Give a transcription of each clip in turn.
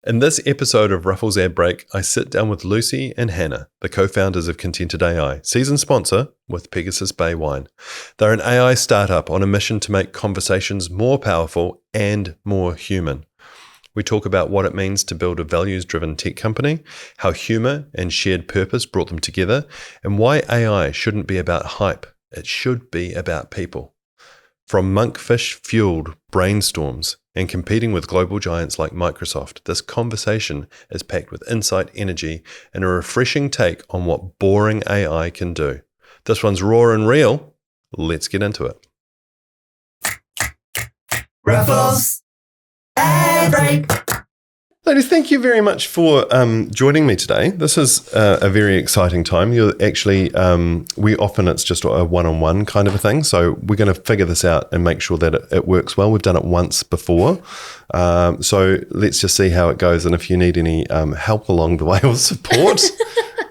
In this episode of Ruffells Ad Break, I sit down with Lucy and Hannah, the co-founders of Contented AI, season sponsor with Pegasus Bay Wine. They're an AI startup on a mission to make conversations more powerful and more human. We talk about what it means to build a values-driven tech company, how humor and shared purpose brought them together, and why AI shouldn't be about hype. It should be about people. From monkfish-fueled brainstorms and competing with global giants like Microsoft, this conversation is packed with insight, energy, and a refreshing take on what boring AI can do. This one's raw and real. Let's get into it. Ruffells Ad Break. Ladies, thank you very much for joining me today. This is a very exciting time. You're actually, it's just a one-on-one kind of a thing. So we're going to figure this out and make sure that it works well. We've done it once before. So let's just see how it goes. And if you need any help along the way or support,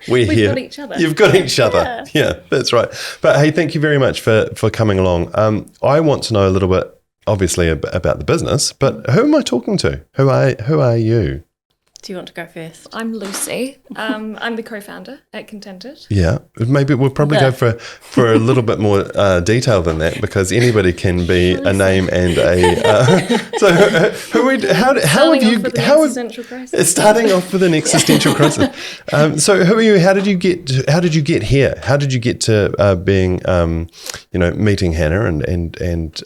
we've got each other. You've got each other. Yeah, that's right. But hey, thank you very much for coming along. I want to know a little bit, obviously, about the business, but who am I talking to? Who are you? Do you want to go first? I'm Lucy. I'm the co-founder at Contented. Yeah, maybe we'll probably go for a little bit more detail than that, because anybody can be a name and a. So how have you? Starting off with an existential crisis. So who are you? How did you get here? How did you get to being meeting Hannah and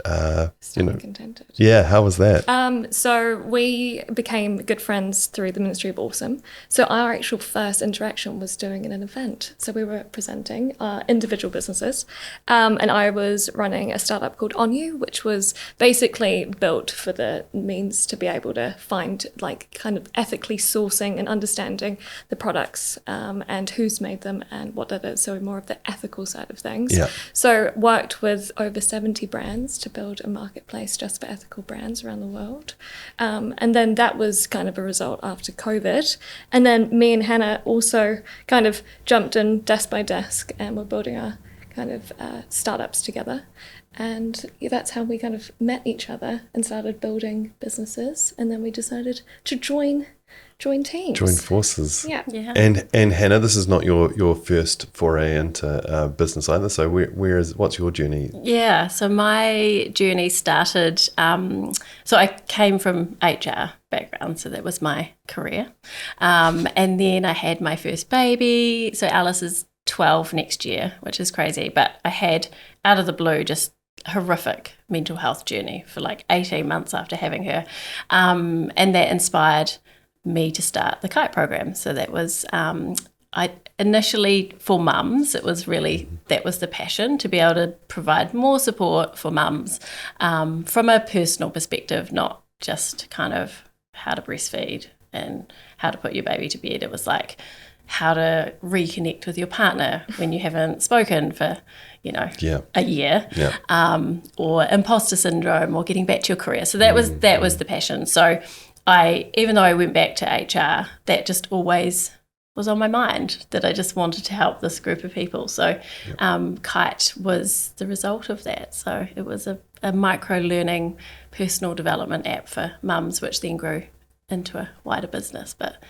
Contented. Yeah, how was that? So we became good friends through the Ministry of Awesome. So our actual first interaction was doing an event. So we were presenting individual businesses, and I was running a startup called On You, which was basically built for the means to be able to find kind of ethically sourcing and understanding the products and who's made them and what that is. So more of the ethical side of things. Yeah. So worked with over 70 brands to build a marketplace just for ethical brands around the world. And then that was kind of a result after COVID. And then me and Hannah also kind of jumped in desk by desk and we're building our kind of startups together. And that's how we kind of met each other and started building businesses. And then we decided to join teams. Join forces. Yeah. And Hannah, this is not your first foray into business either. So what's your journey? Yeah, so my journey started, so I came from HR background, so that was my career. And then I had my first baby. So Alice is 12 next year, which is crazy. But I had, out of the blue, just horrific mental health journey for 18 months after having her. And that inspired me to start the Kite program. So that was I initially for mums. It was really, that was the passion, to be able to provide more support for mums from a personal perspective, not just kind of how to breastfeed and how to put your baby to bed. It was how to reconnect with your partner when you haven't spoken for a year, or imposter syndrome, or getting back to your career. So that was the passion. So even though I went back to HR, that just always was on my mind, that I just wanted to help this group of people. So Kite was the result of that. So it was a micro-learning personal development app for mums, which then grew into a wider business. But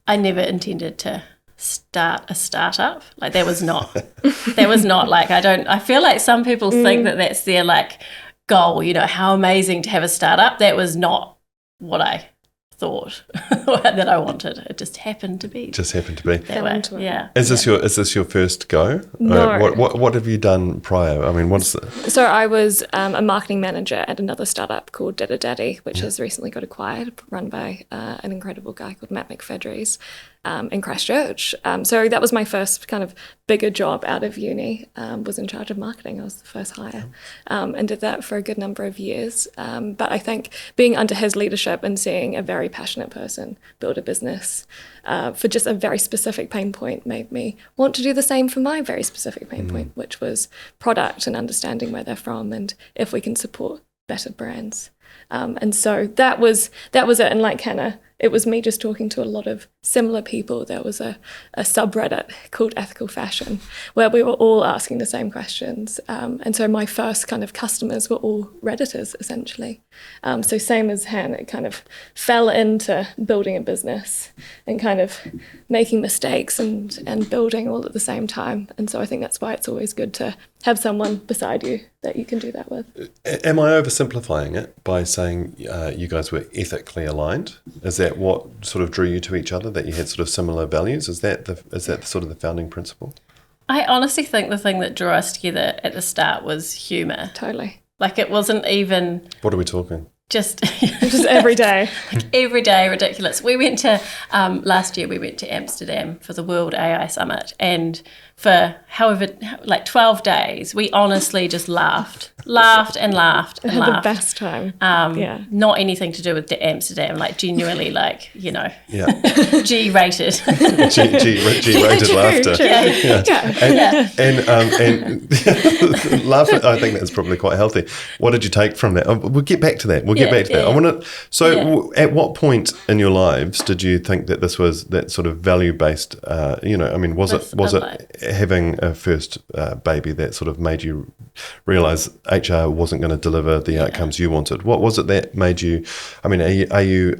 I never intended to start a startup. That was not I feel like some people think that that's their goal, how amazing to have a startup. That was not what I thought that I wanted. It just happened to be. That way. Yeah. Is this your first go? No. What have you done prior? I mean, what's it? So I was a marketing manager at another startup called Daddy, which has recently got acquired, run by an incredible guy called Matt McFedries in Christchurch. So that was my first kind of bigger job out of uni, was in charge of marketing. I was the first hire, and did that for a good number of years. But I think being under his leadership and seeing a very passionate person build a business for just a very specific pain point made me want to do the same for my very specific pain point, which was product and understanding where they're from and if we can support better brands And so that was it. And like Hannah, it was me just talking to a lot of similar people. There was a subreddit called Ethical Fashion where we were all asking the same questions. And so my first kind of customers were all Redditors, essentially. So same as Hannah, it kind of fell into building a business and kind of making mistakes and building all at the same time. And so I think that's why it's always good to have someone beside you that you can do that with. Am I oversimplifying it by saying you guys were ethically aligned? Is that what sort of drew you to each other, that you had sort of similar values? Is that sort of the founding principle? I honestly think the thing that drew us together at the start was humour. Totally. Like it wasn't even... What are we talking? Just every day. Like every day, ridiculous. We went to, last year we went to Amsterdam for the World AI Summit, and for 12 days, we honestly just laughed and laughed and laughed. Had the best time. Not anything to do with the Amsterdam, like genuinely like, Yeah. G-rated. G-rated laughter. Yeah. And laughter, I think that's probably quite healthy. What did you take from that? We'll get back to that. I want to. So, at what point in your lives did you think that this was that sort of value-based? Was it having a first baby that sort of made you realise HR wasn't going to deliver the outcomes you wanted? What was it that made you? I mean, are you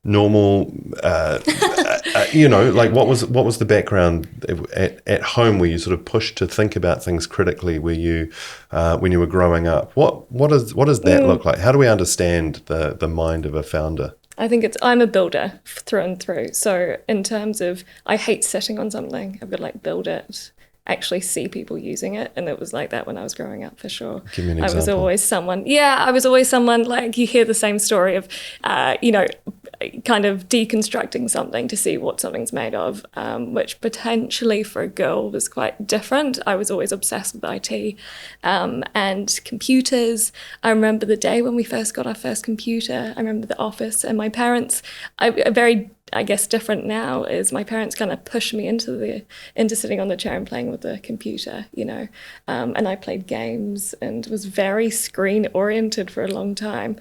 normal? What was the background at home? Were you sort of pushed to think about things critically? Were you when you were growing up? What does that look like? How do we understand the mind of a founder? I think I'm a builder through and through. So in terms of, I hate sitting on something. I've got to build it, actually see people using it. And it was like that when I was growing up, for sure. Give me an example. I was always someone like, you hear the same story of, kind of deconstructing something to see what something's made of, which potentially for a girl was quite different. I was always obsessed with IT and computers. I remember the day when we first got our first computer. I remember the office, and my parents, I guess different now is my parents kind of pushed me into sitting on the chair and playing with the computer, and I played games and was very screen oriented for a long time.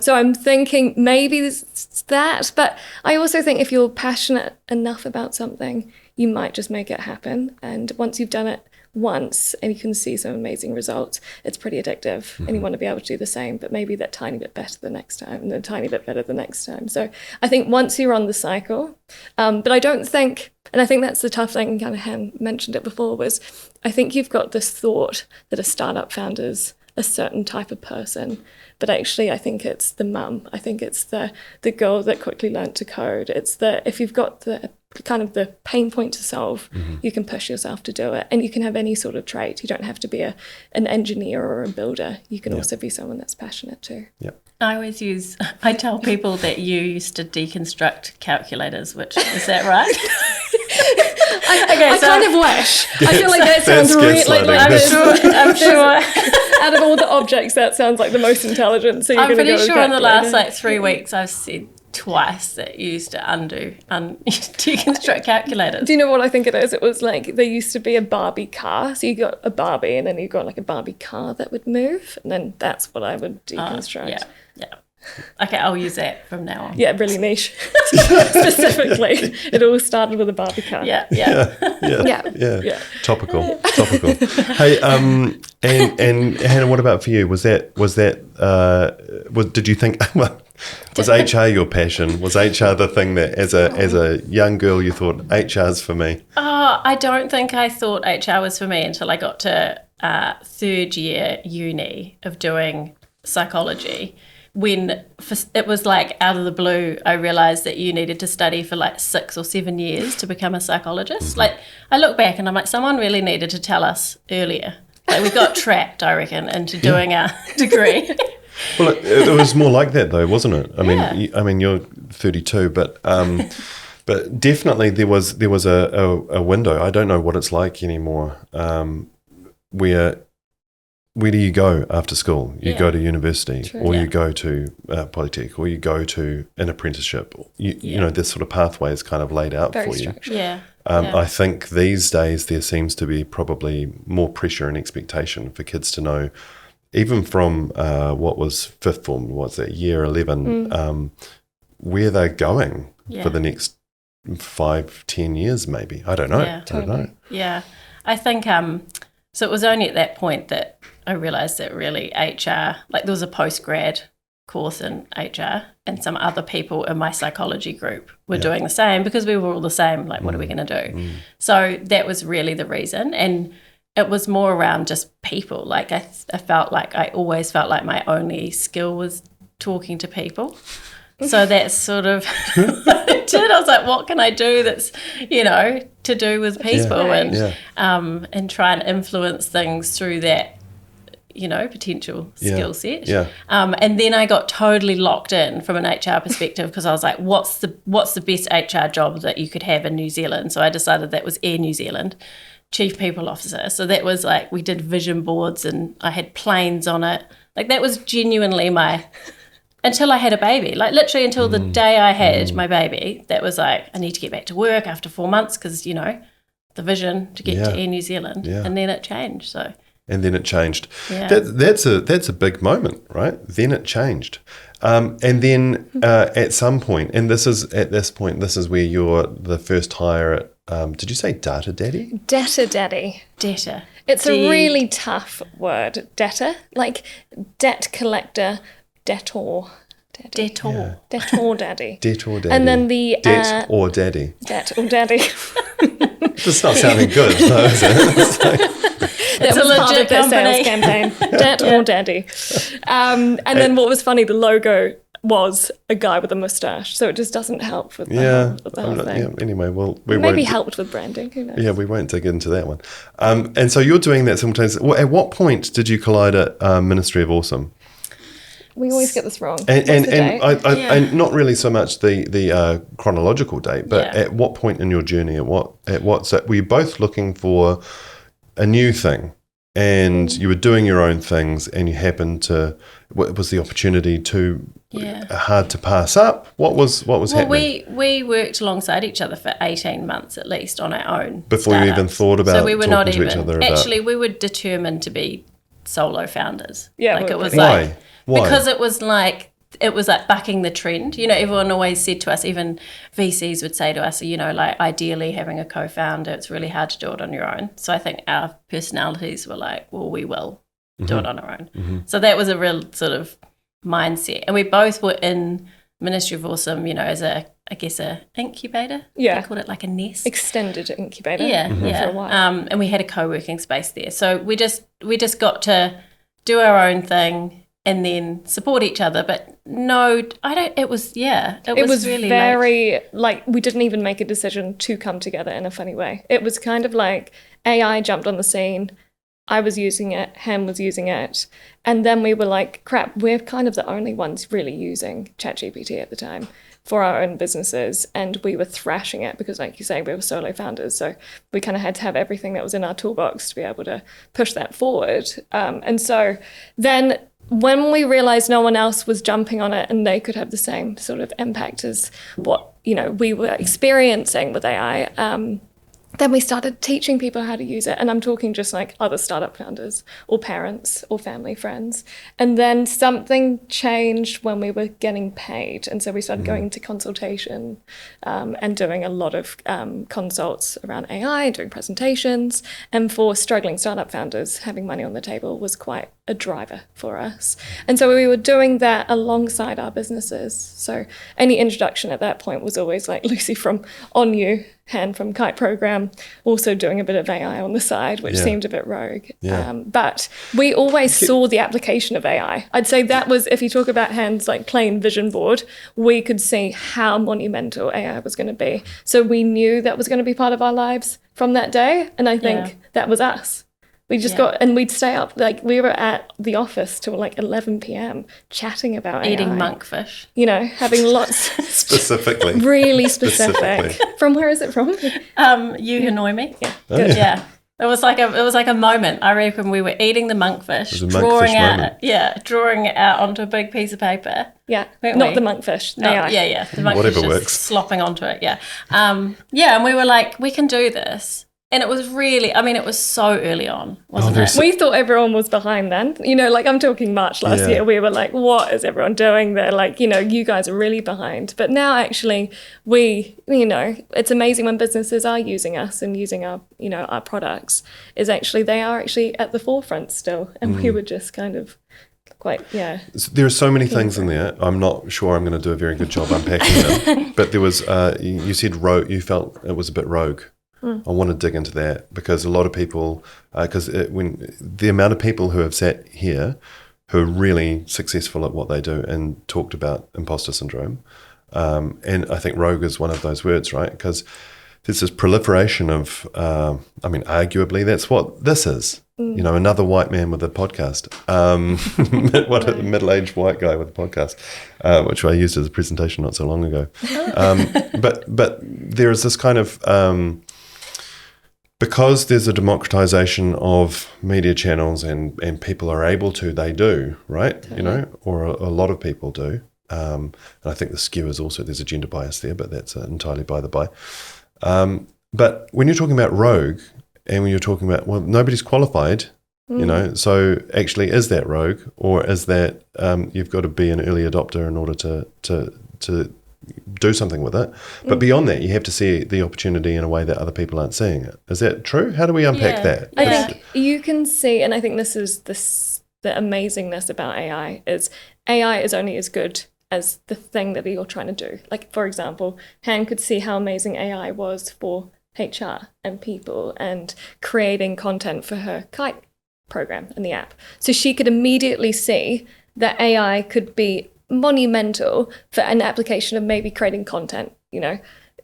So I'm thinking maybe it's that, but I also think if you're passionate enough about something, you might just make it happen. And once you've done it once and you can see some amazing results, it's pretty addictive, and you want to be able to do the same, but maybe that tiny bit better the next time and a tiny bit better the next time. So I think once you're on the cycle, but I don't think, and I think that's the tough thing, kind of Han mentioned it before, was I think you've got this thought that a startup founder's a certain type of person, but actually I think it's the mum. I think it's the girl that quickly learnt to code. It's if you've got the kind of the pain point to solve, you can push yourself to do it, and you can have any sort of trait. You don't have to be an engineer or a builder. You can also be someone that's passionate too. Yeah. I tell people that you used to deconstruct calculators, which, is that right? I kind of wish. I feel like that sounds really I'm sure. Out of all the objects, that sounds like the most intelligent. So I'm pretty sure in the last 3 weeks I've said twice that you used to deconstruct calculators. Do you know what I think it is? It was like there used to be a Barbie car. So you got a Barbie and then you got like a Barbie car that would move. And then that's what I would deconstruct. Yeah. Okay, I'll use that from now on. Yeah, really niche. Specifically, it all started with a Barbie car. Yeah. Topical. Hey, and Hannah, what about for you? Did you think? Was HR your passion? Was HR the thing that, as a young girl, you thought HR's for me? I don't think I thought HR was for me until I got to third year uni of doing psychology. When it was like out of the blue, I realised that you needed to study for 6 or 7 years to become a psychologist. Like, I look back and I'm like, someone really needed to tell us earlier. Like, we got trapped, I reckon, into doing our degree. Well, it was more like that though, wasn't it? I mean, you're 32, but definitely there was a window. I don't know what it's like anymore. Where do you go after school? You go to university, or you go to Polytech, or you go to an apprenticeship. You know, this sort of pathway is kind of laid out Very for you. structured. I think these days there seems to be probably more pressure and expectation for kids to know even from what was fifth form, what's that, year 11, where they're going for the next 5-10 years maybe. I don't know. Yeah, I don't know. Yeah. I think so it was only at that point that I realised that really HR, like there was a post-grad course in HR and some other people in my psychology group were doing the same because we were all the same, like what are we going to do? So that was really the reason, and it was more around just people. Like I felt like I always felt like my only skill was talking to people. So that's sort of what I did. I was like, what can I do that's, to do with people and try and influence things through that, potential skill set. Yeah. And then I got totally locked in from an HR perspective because I was like, what's the best HR job that you could have in New Zealand? So I decided that was Air New Zealand, Chief People Officer. So that was like, we did vision boards and I had planes on it. Like that was genuinely until I had a baby, like literally until the day I had my baby, that was like, I need to get back to work after 4 months because, the vision to get to Air New Zealand. Yeah. And then it changed. So. And then it changed. Yeah. That's a big moment, right? Then it changed. And then at some point, and this is where you're the first hire at, did you say Data Daddy? Data Daddy. Debtor. It's a really tough word, debtor, like debt collector, debtor. Debtor. Yeah. Debtor Daddy. Debtor Daddy. And then the... Debt or Daddy. Debt or Daddy. It's not sounding good, though, is it? It's a legit part of company. their sales campaign. Debt or Daddy. And then what was funny, the logo was a guy with a moustache, so it just doesn't help with the whole thing. Yeah, anyway, we maybe won't, helped with branding, who knows? Yeah, we won't dig into that one. And so you're doing that simultaneously. At what point did you collide at Ministry of Awesome? We always get this wrong. And I not really so much the chronological date, but at what point in your journey, so were you both looking for a new thing, and you were doing your own things, and you happened to, what was the opportunity to hard to pass up? What was happening? We worked alongside each other for 18 months at least on our own before you even thought about so we were not talking to even each other about. Actually, we were determined to be solo founders. Yeah, like it was why? like Why? because it was like bucking the trend. Everyone always said to us, even VCs would say to us, like ideally having a co-founder, it's really hard to do it on your own. So I think our personalities were like, well, we will do it on our own. Mm-hmm. So that was a real sort of mindset. And we both were in Ministry of Awesome, as a incubator. Yeah. They called it like a nest. Extended incubator. Yeah, for a while. And we had a co-working space there. So we just got to do our own thing and then support each other. But no, I don't, it was really very, we didn't even make a decision to come together in a funny way. It was kind of like AI jumped on the scene. I was using it, Ham was using it. And then we were like, crap, we're kind of the only ones really using ChatGPT at the time for our own businesses. And we were thrashing it because, like you say, we were solo founders. So we kind of had to have everything that was in our toolbox to be able to push that forward. And so then when we realized no one else was jumping on it and they could have the same sort of impact as what, we were experiencing with AI, then we started teaching people how to use it. And I'm talking just like other startup founders or parents or family friends. And then something changed when we were getting paid. And so we started going to consultation and doing a lot of consults around AI and doing presentations. And for struggling startup founders, having money on the table was quite a driver for us. And so we were doing that alongside our businesses. So any introduction at that point was always like Lucy from On You, Han from Kite Program, also doing a bit of AI on the side, which seemed a bit rogue. Yeah. But we always saw the application of AI. I'd say that was, if you talk about Han's like plain vision board, we could see how monumental AI was going to be. So we knew that was going to be part of our lives from that day. And I think that was us. We just got, and we'd stay up, like we were at the office till like 11 p.m. chatting about eating AI. monkfish. Having lots. Specifically. Really specific. From where is it from? You Hanoi me. Yeah. Good. Yeah. It was like a moment. I reckon we were eating the monkfish, drawing it out onto a big piece of paper. Yeah. Not the monkfish. AI. Yeah. The monkfish Whatever just works. slopping onto it. Yeah. And we were like, we can do this. And it was really, I mean, it was so early on, wasn't it? We thought everyone was behind then. Like I'm talking March last year, we were like, what is everyone doing? They're like, you guys are really behind. But now actually it's amazing when businesses are using us and using our, our products, they are actually at the forefront still. And we were just kind of there are so many things in there. I'm not sure I'm going to do a very good job unpacking them. But there was, you said rogue, you felt it was a bit rogue. I want to dig into that because a lot of people, when the amount of people who have sat here who are really successful at what they do and talked about imposter syndrome, and I think rogue is one of those words, right? Because there's this proliferation of, arguably that's what this is. Another white man with a podcast, a middle-aged white guy with a podcast, which I used as a presentation not so long ago. But there is this kind of because there's a democratization of media channels and people are able to, they do, right? Totally. Or a lot of people do. And I think the skew is also, there's a gender bias there, but that's entirely by the by. But when you're talking about rogue and when you're talking about, well, nobody's qualified, so actually is that rogue or is that you've got to be an early adopter in order to do something with it. But beyond that, you have to see the opportunity in a way that other people aren't seeing it. Is that true? How do we unpack that? I think you can see, and I think this is the amazingness about AI is only as good as the thing that you're trying to do. Like, for example, Han could see how amazing AI was for HR and people and creating content for her Kite program in the app. So she could immediately see that AI could be monumental for an application of maybe creating content.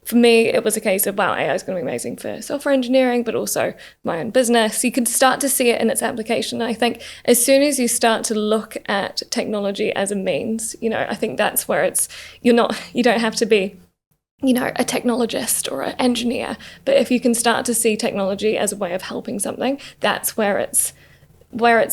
For me, it was a case of, wow, AI is going to be amazing for software engineering, but also my own business. You could start to see it in its application. And I think as soon as you start to look at technology as a means, I think that's where you don't have to be, a technologist or an engineer. But if you can start to see technology as a way of helping something, that's where it's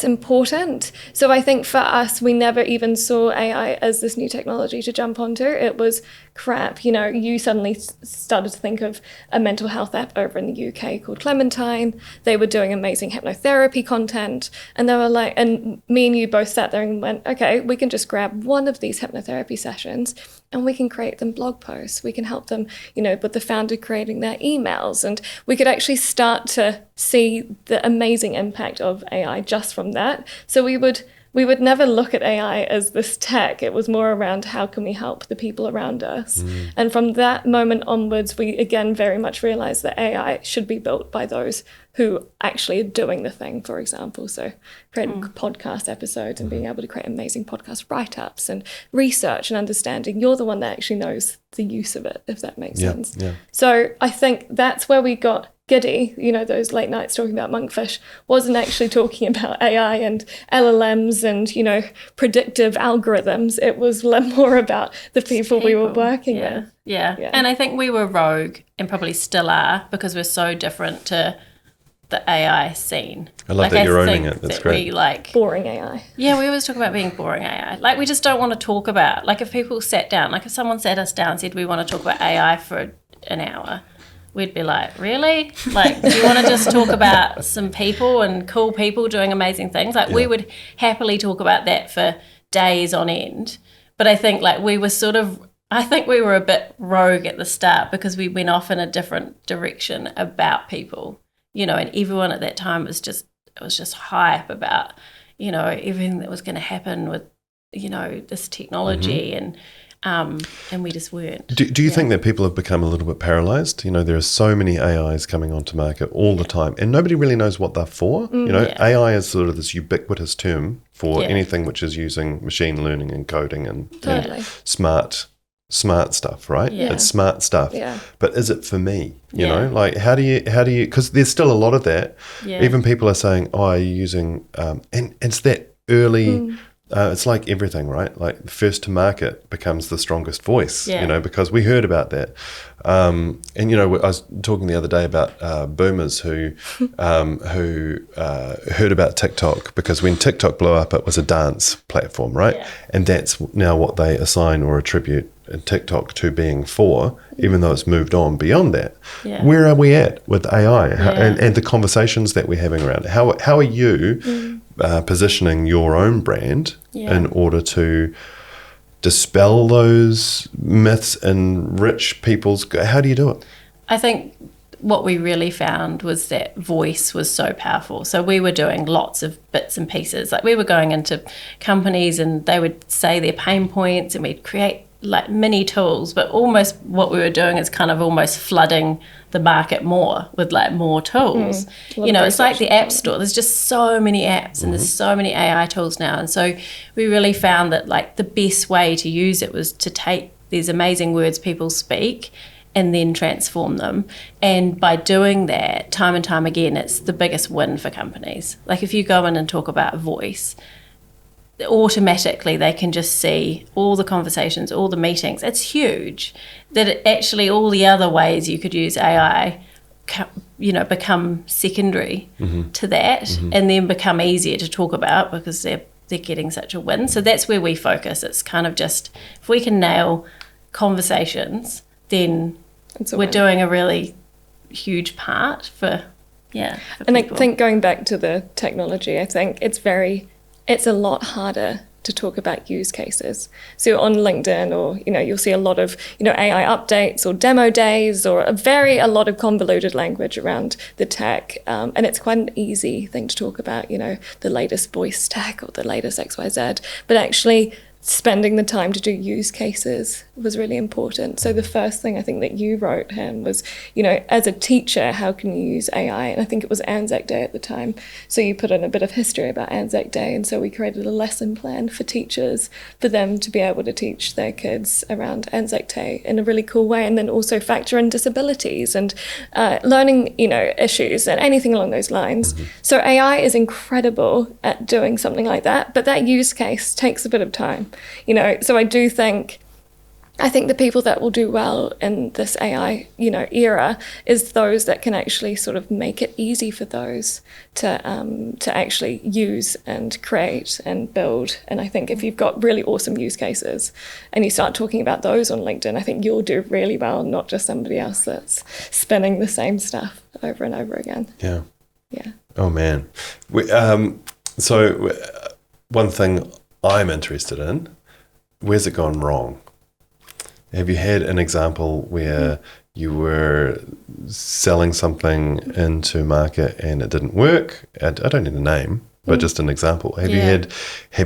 important. So I think for us, we never even saw AI as this new technology to jump onto. It was crap. You suddenly started to think of a mental health app over in the UK called Clementine. They were doing amazing hypnotherapy content. And they were like, and me and you both sat there and went, okay, we can just grab one of these hypnotherapy sessions and we can create them blog posts. We can help them, with the founder creating their emails. And we could actually start to see the amazing impact of AI just from that. So we would never look at AI as this tech. It was more around how can we help the people around us. And from that moment onwards, we again very much realized that AI should be built by those who actually are doing the thing, for example. So creating podcast episodes and being able to create amazing podcast write-ups and research and understanding. You're the one that actually knows the use of it, if that makes sense. Yeah. So I think that's where we got giddy. Those late nights talking about monkfish wasn't actually talking about AI and LLMs and, predictive algorithms. It was more about the people we were working with. Yeah. And I think we were rogue and probably still are because we're so different to the AI scene. I love that you're owning it. That's great. Boring AI. Yeah, we always talk about being boring AI. We just don't want to talk about, if people sat down, if someone sat us down and said we want to talk about AI for an hour, we'd be like, really? Do you want to just talk about some people and cool people doing amazing things? We would happily talk about that for days on end. But I think we were a bit rogue at the start because we went off in a different direction about people, and everyone at that time was just hype about, everything that was going to happen with, this technology and we just weren't. Do you think that people have become a little bit paralyzed? There are so many AIs coming onto market all the time and nobody really knows what they're for. AI is sort of this ubiquitous term for anything which is using machine learning and coding and smart stuff, right? Yeah. It's smart stuff. Yeah. But is it for me? How do you, because there's still a lot of that. Yeah. Even people are saying, are you using, and it's that early, it's like everything, right? First to market becomes the strongest voice, because we heard about that. And, I was talking the other day about boomers who heard about TikTok because when TikTok blew up, it was a dance platform, right? Yeah. And that's now what they assign or attribute TikTok to being 4, even though it's moved on beyond that. Yeah. Where are we at with AI Yeah. and the conversations that we're having around it? How are you positioning your own brand in order to dispel those myths and enrich people's... How do you do it? I think what we really found was that voice was so powerful. So we were doing lots of bits and pieces. Like we were going into companies and they would say their pain points and we'd create like mini tools, but almost what we were doing is kind of almost flooding the market more with like more tools. It's like the app store. There's just so many apps and there's so many AI tools now. And so we really found that like the best way to use it was to take these amazing words people speak and then transform them. And by doing that time and time again, it's the biggest win for companies. Like if you go in and talk about voice, automatically they can just see all the conversations, all the meetings. It's huge that actually all the other ways you could use AI become secondary to that and then become easier to talk about because they're getting such a win. So that's where we focus. It's kind of just if we can nail conversations, then we're doing a really huge part for and people. I think going back to the technology, I think it's a lot harder to talk about use cases. So on LinkedIn or, you'll see a lot of, AI updates or demo days or a lot of convoluted language around the tech. And it's quite an easy thing to talk about, the latest voice tech or the latest XYZ. But actually spending the time to do use cases was really important. So the first thing I think that you wrote, Han, was, as a teacher, how can you use AI? And I think it was Anzac Day at the time. So you put in a bit of history about Anzac Day. And so we created a lesson plan for teachers for them to be able to teach their kids around Anzac Day in a really cool way. And then also factor in disabilities and learning, issues and anything along those lines. So AI is incredible at doing something like that. But that use case takes a bit of time. So I think the people that will do well in this AI, era is those that can actually sort of make it easy for those to actually use and create and build. And I think if you've got really awesome use cases and you start talking about those on LinkedIn, I think you'll do really well, not just somebody else that's spinning the same stuff over and over again. Yeah. Yeah. Oh man. So one thing I'm interested in, where's it gone wrong? Have you had an example where you were selling something into market and it didn't work? I don't need a name, but just an example. Have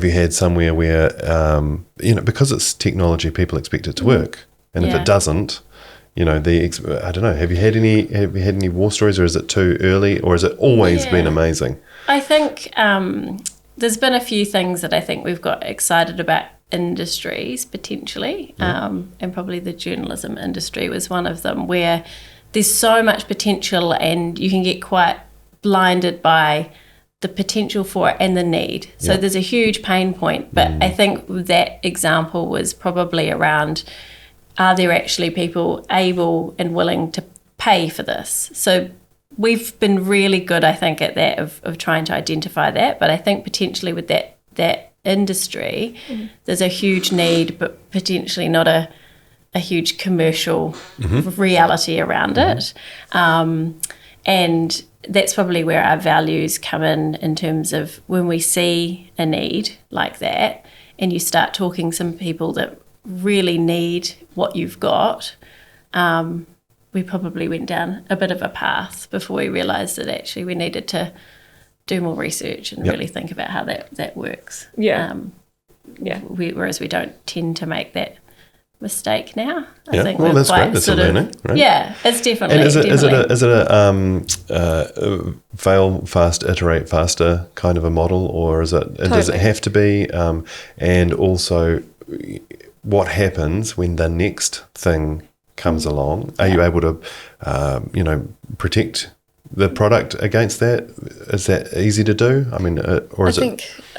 you had somewhere where because it's technology, people expect it to work, and if it doesn't, I don't know. Have you had any war stories, or is it too early, or has it always been amazing? I think there's been a few things that I think we've got excited about industries potentially, and probably the journalism industry was one of them, where there's so much potential and you can get quite blinded by the potential for it and the need. So there's a huge pain point, but I think that example was probably around, are there actually people able and willing to pay for this? So we've been really good, I think, at that of trying to identify that. But I think potentially with that industry, there's a huge need, but potentially not a huge commercial reality around it. And that's probably where our values come in terms of when we see a need like that and you start talking some people that really need what you've got, we probably went down a bit of a path before we realised that actually we needed to do more research and really think about how that works. Whereas we don't tend to make that mistake now. I think that's great. That's a learning, right? Yeah, it's definitely. And is it a fail fast, iterate faster kind of a model, or is it? Totally. Does it have to be? And also, what happens when the next thing comes along? Are you able to, protect the product against that? Is that easy to do? I mean, I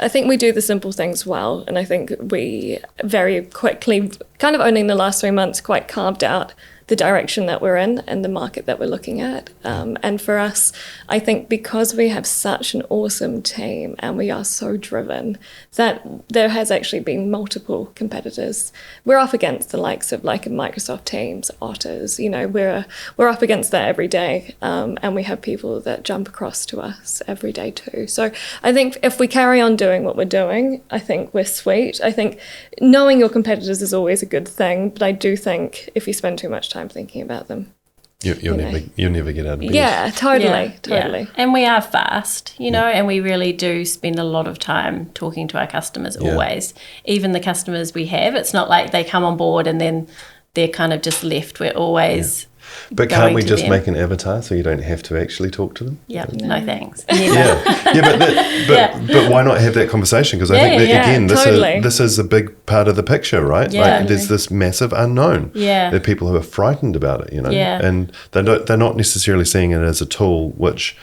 think we do the simple things well, and I think we very quickly, kind of only in the last 3 months, quite carved out the direction that we're in and the market that we're looking at. And for us, I think because we have such an awesome team and we are so driven, that there has actually been multiple competitors. We're up against the likes of like Microsoft Teams, Otters, we're up against that every day. And we have people that jump across to us every day too. So I think if we carry on doing what we're doing, I think we're sweet. I think knowing your competitors is always a good thing, but I do think if you spend too much time thinking about them, you'll never get out of bed. Yeah, totally. Yeah. And we are fast, and we really do spend a lot of time talking to our customers always. Even the customers we have, it's not like they come on board and then they're kind of just left. We're always But can't we just make an avatar so you don't have to actually talk to them? Yeah, no thanks. But why not have that conversation? Because I think that, again, this is a big part of the picture, right? Yeah. Like there's this massive unknown. Yeah. There are people who are frightened about it, Yeah. and they're not necessarily seeing it as a tool which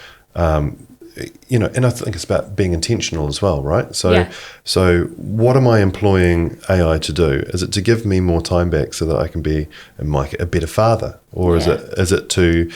and I think it's about being intentional as well, right? So what am I employing AI to do? Is it to give me more time back so that I can be a better father? Or is it to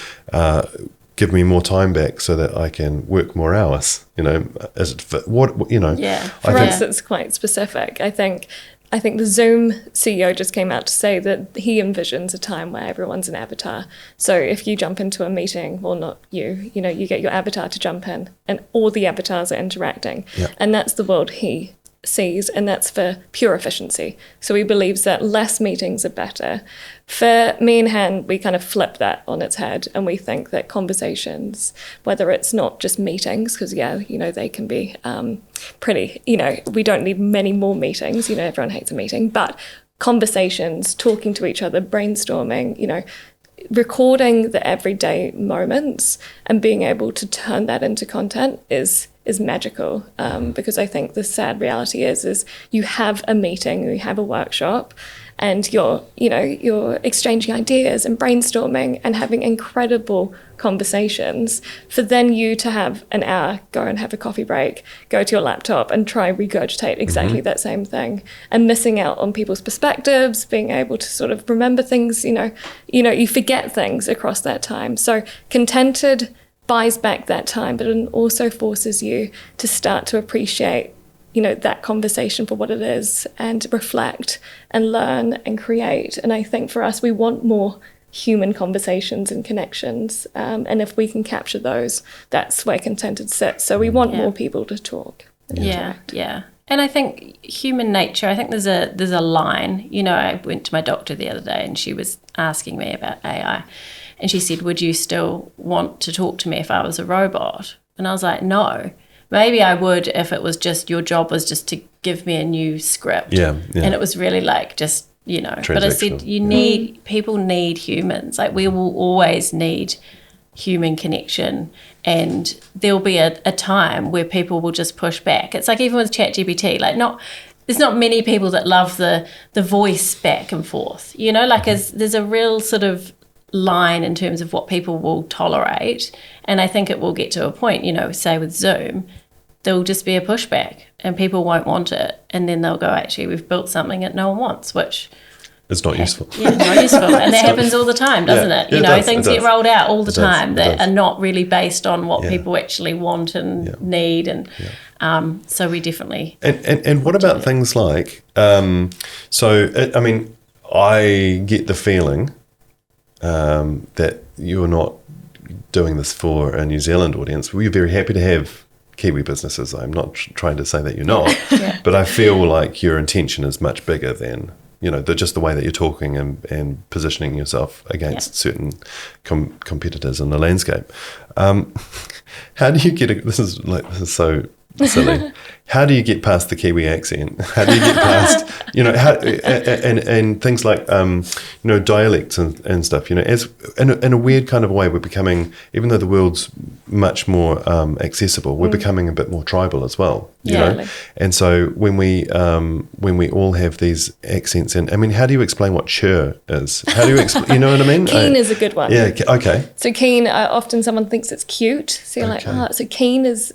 give me more time back so that I can work more hours? Is it for what, Yeah, for us it's quite specific. I think the Zoom CEO just came out to say that he envisions a time where everyone's an avatar. So if you jump into a meeting, well, not you, you get your avatar to jump in and all the avatars are interacting. Yeah. And that's the world he sees, and that's for pure efficiency. So he believes that less meetings are better. For me and Han, we kind of flip that on its head, and we think that conversations, whether it's not just meetings, because they can be pretty, we don't need many more meetings, everyone hates a meeting, but conversations, talking to each other, brainstorming, recording the everyday moments and being able to turn that into content is magical, because I think the sad reality is you have a meeting, you have a workshop, and you're exchanging ideas and brainstorming and having incredible conversations, for then you to have an hour, go and have a coffee break, go to your laptop and try regurgitate exactly that same thing, and missing out on people's perspectives, being able to sort of remember things, you forget things across that time. So Contented buys back that time, but it also forces you to start to appreciate that conversation for what it is, and reflect and learn and create. And I think for us, we want more human conversations and connections, and if we can capture those, that's where Contented sits. So we want more people to talk. Yeah. And I think human nature, I think there's a line. I went to my doctor the other day and she was asking me about AI, and she said, would you still want to talk to me if I was a robot? And I was like, no. Maybe I would if it was just your job was just to give me a new script. Yeah. And it was really like just, but I said people need humans. Like we will always need human connection, and there'll be a time where people will just push back. It's like even with ChatGPT, there's not many people that love the voice back and forth, there's a real sort of line in terms of what people will tolerate. And I think it will get to a point, say with Zoom, there'll just be a pushback and people won't want it. And then they'll go, actually, we've built something that no one wants, which it's not useful. Yeah, not useful. And that happens all the time, doesn't it? Things get rolled out all the time that are not really based on what people actually want and need. And so we definitely... And what about things like... I get the feeling that you're not doing this for a New Zealand audience. We're very happy to have Kiwi businesses. I'm not trying to say that you're not, but I feel like your intention is much bigger than, just the way that you're talking and positioning yourself against certain competitors in the landscape. How do you get this is so silly. How do you get past the Kiwi accent? How do you get past, and things like, dialects and stuff, as in a weird kind of way, we're becoming, even though the world's much more accessible, we're becoming a bit more tribal as well, you know? And so when we all have these accents, and how do you explain what chur is? How do you you know what I mean? Keen is a good one. Yeah. Okay. So keen, often someone thinks it's cute. So you're like, so keen is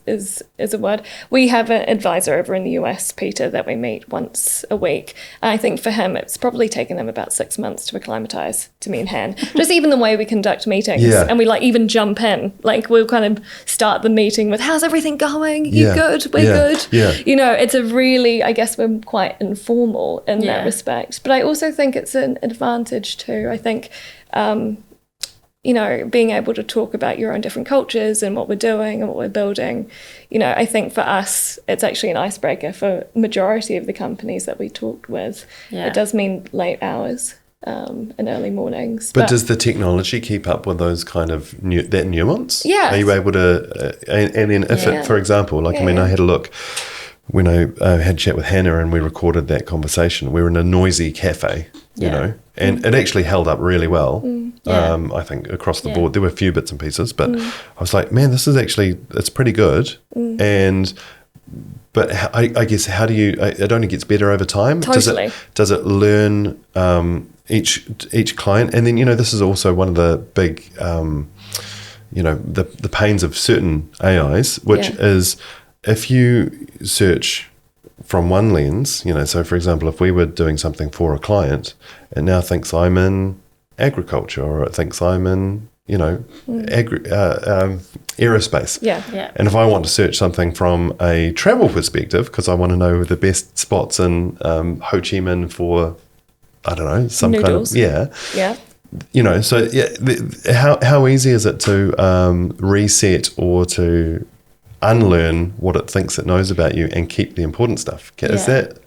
is a word. We have an advisor over in the US, Peter, that we meet once a week. And I think for him, it's probably taken him about 6 months to acclimatise to me and Han. Just even the way we conduct meetings. Yeah. And we like even jump in. Like we'll kind of start the meeting with, how's everything going? You good? We're good. Yeah. You know, it's a really, I guess we're quite informal in that respect. But I also think it's an advantage too. I think, you know, being able to talk about your own different cultures and what we're doing and what we're building, you know, I think for us, it's actually an icebreaker for majority of the companies that we talked with. Yeah. It does mean late hours and early mornings. But does the technology keep up with those kind of that nuance? Yeah. Are you able to, and then if it, for example, like, I mean, I had a look when I had a chat with Hannah and we recorded that conversation. We were in a noisy cafe, you know, and it actually held up really well. I think across the board, there were a few bits and pieces, but I was like, man, this is actually, it's pretty good. But I guess, how do you, it only gets better over time. Totally. Does it learn each client? And then, you know, this is also one of the big, you know, the pains of certain AIs, which is if you search from one lens, you know, so for example, if we were doing something for a client, it now thinks I'm in agriculture, or it thinks I'm in, you know, aerospace. And if I want to search something from a travel perspective, because I want to know the best spots in Ho Chi Minh for, I don't know, some Noodles. kind of, you know, so how easy is it to reset or to unlearn what it thinks it knows about you and keep the important stuff? Is that,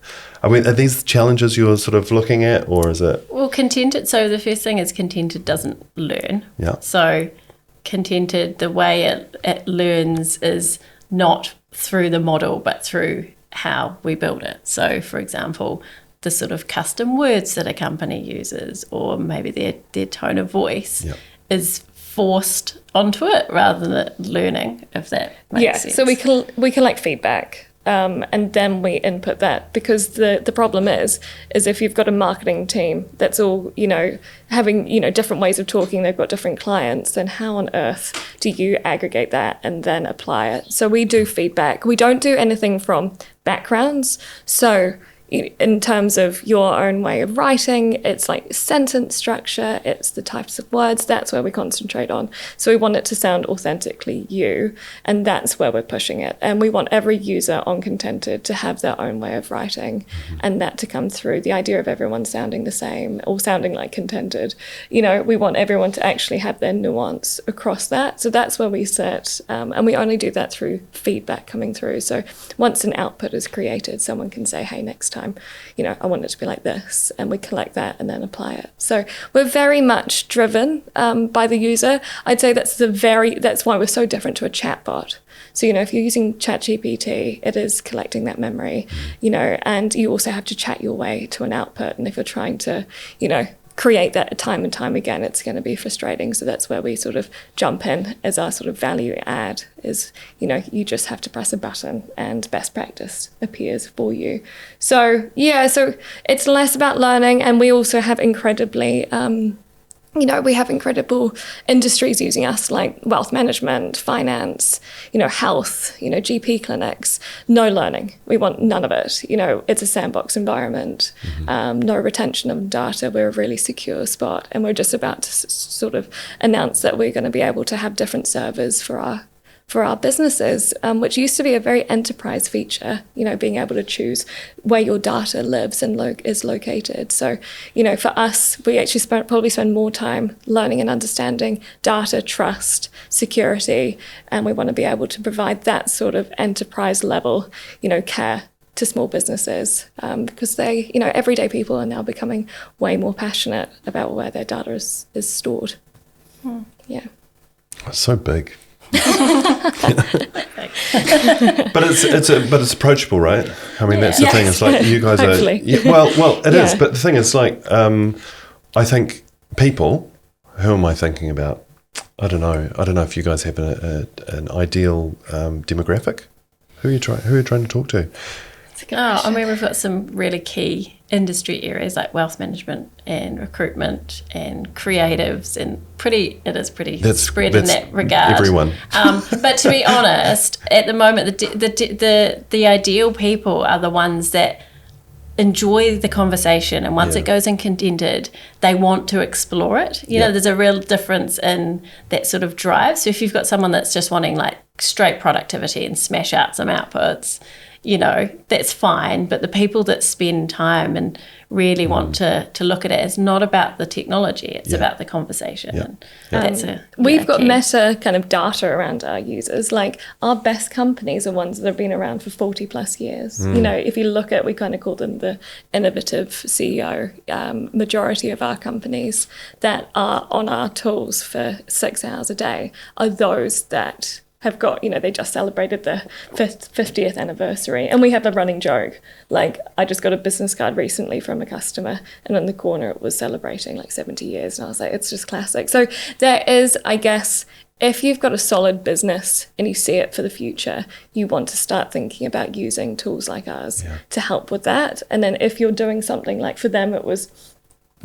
I mean, are these challenges you're sort of looking at, or is it? Well, contented, so the first thing is contented doesn't learn. So contented, the way it learns is not through the model, but through how we build it. So, for example, the sort of custom words that a company uses, or maybe their tone of voice is forced onto it rather than learning, if that makes sense. So we collect feedback. And then we input that, because the problem is if you've got a marketing team that's all, you know, having, you know, different ways of talking, they've got different clients, then how on earth do you aggregate that and then apply it? So we do feedback. We don't do anything from backgrounds. So in terms of your own way of writing, it's like sentence structure, it's the types of words, that's where we concentrate on. So we want it to sound authentically you, and that's where we're pushing it. And we want every user on Contented to have their own way of writing, and that to come through. The idea of everyone sounding the same or sounding like Contented, you know, we want everyone to actually have their nuance across that. So that's where we sit, and we only do that through feedback coming through. So once an output is created, someone can say, hey, next time, you know, I want it to be like this, and we collect that and then apply it. So we're very much driven by the user. I'd say that's why we're so different to a chatbot. So, you know, if you're using ChatGPT, it is collecting that memory, you know, and you also have to chat your way to an output. And if you're trying to, you know, create that time and time again, it's going to be frustrating. So that's where we sort of jump in as our sort of value add is, you know, you just have to press a button and best practice appears for you. So, so it's less about learning, and we also have incredibly, you know, we have incredible industries using us, like wealth management, finance, you know, health, you know, GP clinics. No learning. We want none of it. You know, it's a sandbox environment. No retention of data. We're a really secure spot. And we're just about to sort of announce that we're going to be able to have different servers for our businesses, which used to be a very enterprise feature, you know, being able to choose where your data lives and is located. So, you know, for us, we actually probably spend more time learning and understanding data, trust, security, and we want to be able to provide that sort of enterprise level, you know, care to small businesses, because they, you know, everyday people are now becoming way more passionate about where their data is stored. It's so big. But it's approachable, right? I mean, that's the thing. It's like you guys are. Well, it is. But the thing is, like, I think people. Who am I thinking about? I don't know. I don't know if you guys have an ideal demographic. Who are you trying to talk to? I mean, we've got some really key industry areas like wealth management and recruitment and creatives, and it is pretty spread in that regard. Everyone. But to be honest, at the moment, the ideal people are the ones that enjoy the conversation, and once it goes in contented, they want to explore it. You know, there's a real difference in that sort of drive. So if you've got someone that's just wanting like straight productivity and smash out some outputs, you know, that's fine. But the people that spend time and really want to look at it, it's not about the technology, it's about the conversation. And we've got meta kind of data around our users. Like, our best companies are ones that have been around for 40 plus years. You know, if you look at, we kind of call them the innovative CEO. Majority of our companies that are on our tools for 6 hours a day are those that have got, you know, they just celebrated the 50th anniversary. And we have a running joke. Like, I just got a business card recently from a customer, and in the corner it was celebrating like 70 years. And I was like, it's just classic. So there is, I guess, if you've got a solid business and you see it for the future, you want to start thinking about using tools like ours to help with that. And then if you're doing something like, for them, it was,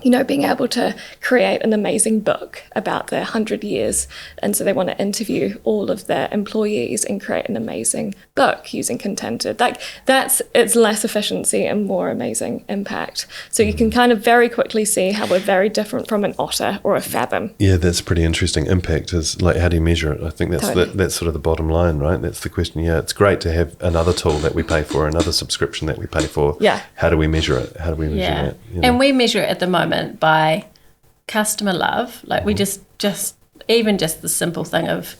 you know, being able to create an amazing book about their 100 years. And so they want to interview all of their employees and create an amazing book using Contented. Like, it's less efficiency and more amazing impact. So you can kind of very quickly see how we're very different from an Otter or a Fathom. Yeah, that's pretty interesting. Impact is like, how do you measure it? I think that's that's sort of the bottom line, right? That's the question. Yeah, it's great to have another tool that we pay for, another subscription that we pay for. Yeah. How do we measure it? How do we measure that? You know? And we measure it at the moment by customer love. Like, we just even just the simple thing of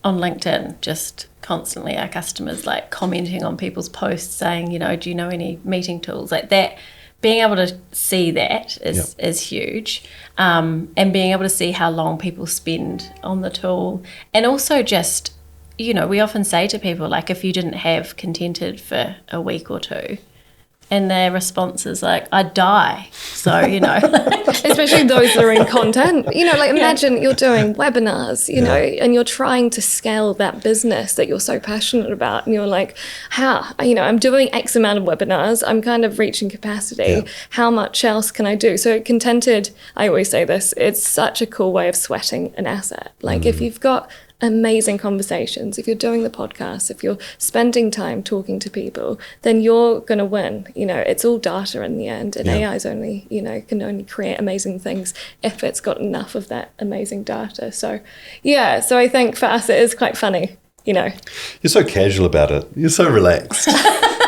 on LinkedIn, just constantly our customers like commenting on people's posts saying, you know, do you know any meeting tools like that? Being able to see that is huge, and being able to see how long people spend on the tool. And also just, you know, we often say to people, like, if you didn't have Contented for a week or two, and their response is like, I'd die. So, you know. Especially those that are in content. You know, like, imagine you're doing webinars, you know, and you're trying to scale that business that you're so passionate about. And you're like, you know, I'm doing X amount of webinars. I'm kind of reaching capacity. Yeah. How much else can I do? So Contented, I always say this, it's such a cool way of sweating an asset. Like, if you've got amazing conversations, if you're doing the podcast, if you're spending time talking to people, then you're going to win. You know, it's all data in the end, and AI is only, you know, can only create amazing things if it's got enough of that amazing data. So so I think for us it is quite funny, you know. You're so casual about it. You're so relaxed.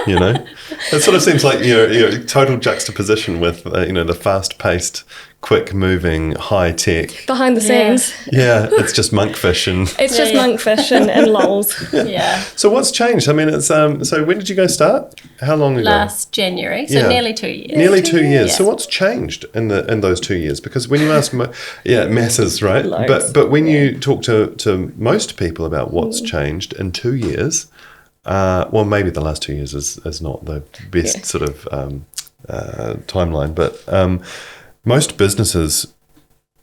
You know, it sort of seems like you're total juxtaposition with you know, the fast-paced, quick-moving, high-tech. Behind the scenes. Yeah, it's just monkfish and. It's just monkfish and lols. Yeah. So what's changed? I mean, it's so when did you guys start? How long ago? Last January, so nearly 2 years. Nearly 2 years. Yeah. So what's changed in those 2 years? Because when you ask, masses, right? Loads. But when you talk to most people about what's changed in 2 years. Well, maybe the last 2 years is not the best sort of timeline, but most businesses,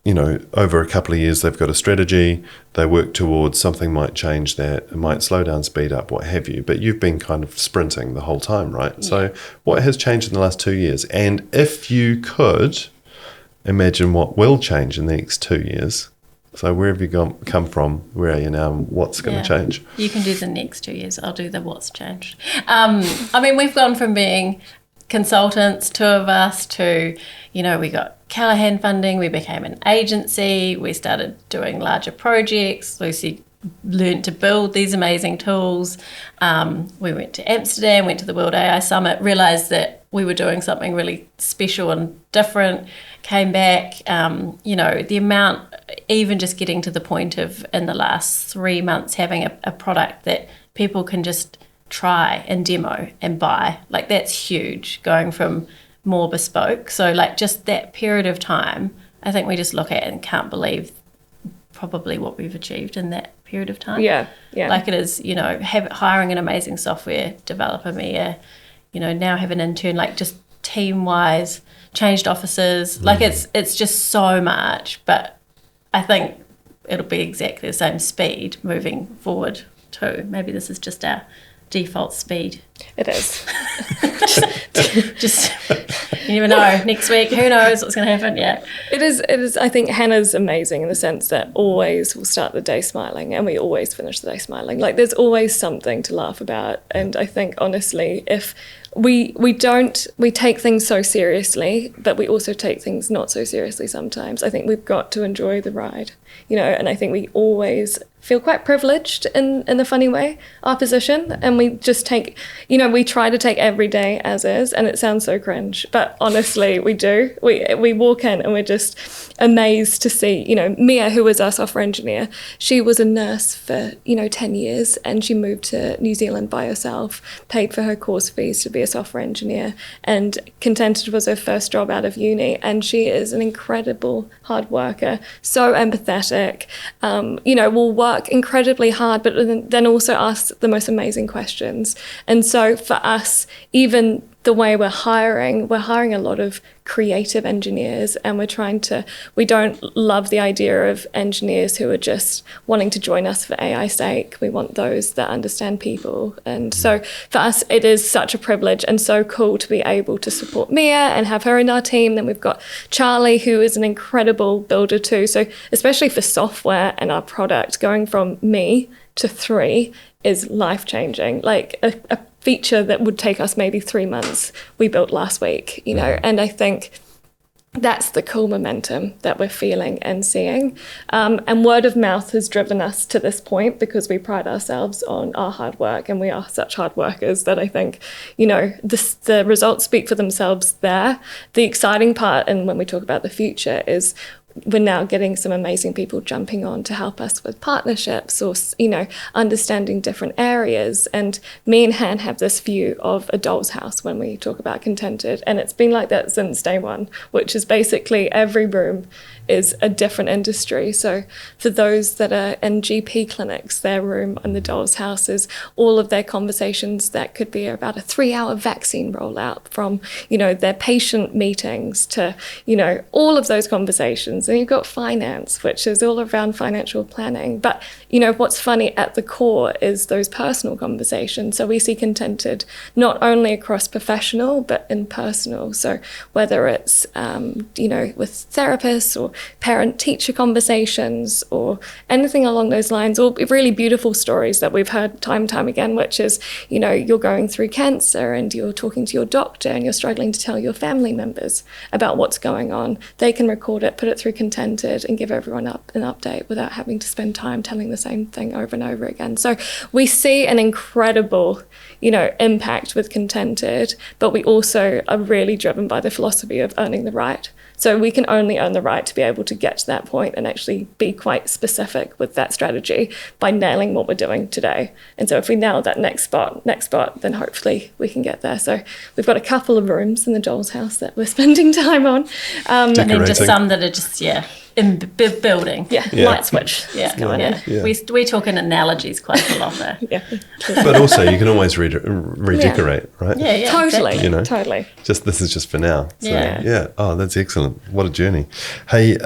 you know, over a couple of years, they've got a strategy, they work towards something might change that, it might slow down, speed up, what have you, but you've been kind of sprinting the whole time, right? Yeah. So what has changed in the last 2 years? And if you could imagine what will change in the next 2 years, so where have you come from? Where are you now? What's going to change? You can do the next 2 years. I'll do the what's changed. I mean, we've gone from being consultants, two of us, to, you know, we got Callaghan funding. We became an agency. We started doing larger projects. Lucy learned to build these amazing tools. We went to Amsterdam, went to the World AI Summit, realised that we were doing something really special and different, came back. You know, the amount, even just getting to the point of in the last 3 months having a product that people can just try and demo and buy, like, that's huge, going from more bespoke. So like just that period of time, I think we just look at it and can't believe probably what we've achieved in that period of time. Yeah. Like, it is, you know, hiring an amazing software developer, you know, now have an intern, like, just team-wise, changed offices. Like, it's just so much, but I think it'll be exactly the same speed moving forward too. Maybe this is just our default speed. It is. just You never know. Next week, who knows what's going to happen? Yeah. It is. I think Hannah's amazing in the sense that always we'll start the day smiling and we always finish the day smiling. Like there's always something to laugh about. And I think honestly, if we take things so seriously, but we also take things not so seriously sometimes. I think we've got to enjoy the ride, and I think we always feel quite privileged in a funny way, our position, and we just take, we try to take every day as is, and it sounds so cringe, but honestly we do. We walk in and we're just amazed to see, Mia, who was our software engineer, she was a nurse for 10 years and she moved to New Zealand by herself, paid for her course fees to be a software engineer, and Contented was her first job out of uni, and she is an incredible hard worker, so empathetic, will work incredibly hard, but then also ask the most amazing questions. And so for us, even the way we're hiring a lot of creative engineers, and we don't love the idea of engineers who are just wanting to join us for AI's sake. We want those that understand people. And so for us, it is such a privilege and so cool to be able to support Mia and have her in our team. Then we've got Charlie, who is an incredible builder too. So especially for software and our product, going from me to 3 is life-changing. Like a feature that would take us maybe 3 months, we built last week, and I think that's the cool momentum that we're feeling and seeing. And word of mouth has driven us to this point because we pride ourselves on our hard work, and we are such hard workers that I think, the results speak for themselves there. The exciting part, and when we talk about the future, is we're now getting some amazing people jumping on to help us with partnerships or, understanding different areas. And me and Han have this view of a doll's house when we talk about Contented. And it's been like that since day one, which is basically every room is a different industry. So for those that are in GP clinics, their room in the doll's house is all of their conversations that could be about a 3-hour vaccine rollout, from, their patient meetings to, all of those conversations. And you've got finance, which is all around financial planning. But, what's funny at the core is those personal conversations. So we see Contented not only across professional, but in personal. So whether it's, with therapists or parent-teacher conversations or anything along those lines, or really beautiful stories that we've heard time and time again, which is, you're going through cancer and you're talking to your doctor and you're struggling to tell your family members about what's going on. They can record it, put it through Contented, and give everyone an update without having to spend time telling the same thing over and over again. So we see an incredible, impact with Contented, but we also are really driven by the philosophy of earning the right. So we can only earn the right to be able to get to that point and actually be quite specific with that strategy by nailing what we're doing today. And so if we nail that next spot, then hopefully we can get there. So we've got a couple of rooms in the doll's house that we're spending time on. And then just some that are just, in building. Yeah, light switch. Yeah. We talk in analogies quite a lot there. Yeah. But also you can always redecorate, right? Yeah. Totally. Exactly. Totally. This is just for now. So, yeah. Oh, that's excellent. What a journey. Hey,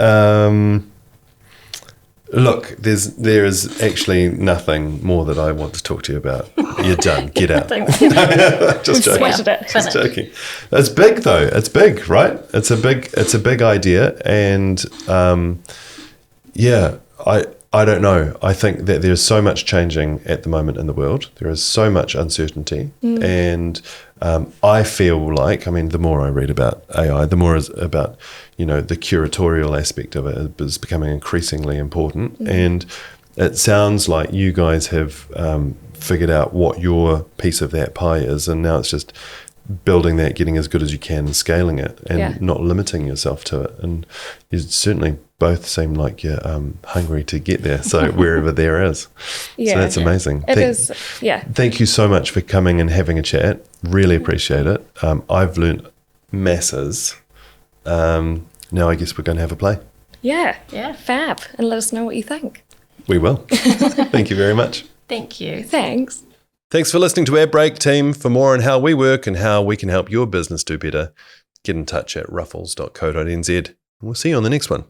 look, there is actually nothing more that I want to talk to you about. You're done. Get out. Just joking. Sweated it. Just joking. It's big though. It's big, right? It's a big idea, and I don't know. I think that there's so much changing at the moment in the world. There is so much uncertainty, and I feel like, the more I read about AI, the more is about, the curatorial aspect of it is becoming increasingly important. And it sounds like you guys have figured out what your piece of that pie is, and now it's just building that, getting as good as you can, and scaling it, and not limiting yourself to it. And you certainly both seem like you're hungry to get there, so wherever there is. So that's amazing. It is. Thank you so much for coming and having a chat. Really appreciate it. I've learnt masses. Now I guess we're going to have a play. Yeah. Fab. And let us know what you think. We will. Thank you very much. Thank you. Thanks. Thanks for listening to Ad Break, team. For more on how we work and how we can help your business do better, get in touch at ruffles.co.nz. We'll see you on the next one.